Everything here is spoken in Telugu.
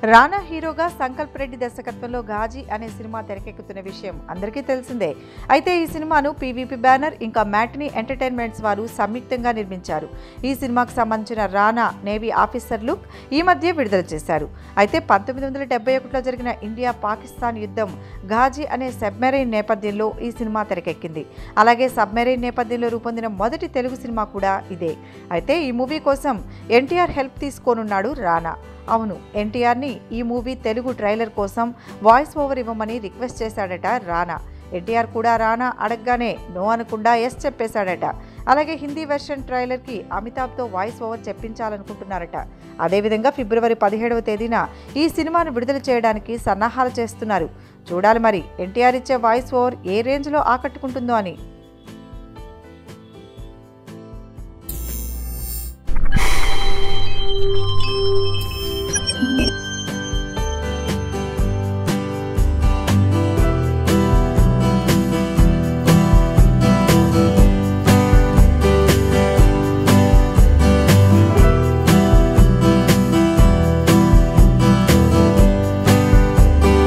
రానా హీరోగా సంకల్ప్ రెడ్డి దర్శకత్వంలో ఘాజీ అనే సినిమా తెరకెక్కుతున్న విషయం అందరికీ తెలిసిందే. అయితే ఈ సినిమాను పీవీపీ బ్యానర్ ఇంకా మ్యాట్నీ ఎంటర్టైన్మెంట్స్ వారు సంయుక్తంగా నిర్మించారు. ఈ సినిమాకు సంబంధించిన రానా నేవీ ఆఫీసర్ లుక్ ఈ మధ్య విడుదల చేశారు. అయితే 1971లో జరిగిన ఇండియా పాకిస్తాన్ యుద్ధం ఘాజీ అనే సబ్మెరైన్ నేపథ్యంలో ఈ సినిమా తెరకెక్కింది. అలాగే సబ్మెరైన్ నేపథ్యంలో రూపొందిన మొదటి తెలుగు సినిమా కూడా ఇదే. అయితే ఈ మూవీ కోసం ఎన్టీఆర్ హెల్ప్ తీసుకోనున్నాడు రానా. అవును, ఎన్టీఆర్ని ఈ మూవీ తెలుగు ట్రైలర్ కోసం వాయిస్ ఓవర్ ఇవ్వమని రిక్వెస్ట్ చేశాడట రానా. ఎన్టీఆర్ కూడా రానా అడగగానే నో అనకుండా ఎస్ చెప్పేశాడట. అలాగే హిందీ వెర్షన్ ట్రైలర్కి అమితాబ్తో వాయిస్ ఓవర్ చెప్పించాలనుకుంటున్నారట. అదేవిధంగా ఫిబ్రవరి 17వ తేదీన ఈ సినిమాను విడుదల చేయడానికి సన్నాహాలు చేస్తున్నారు. చూడాలి మరి ఎన్టీఆర్ ఇచ్చే వాయిస్ ఓవర్ ఏ రేంజ్లో ఆకట్టుకుంటుందో అని.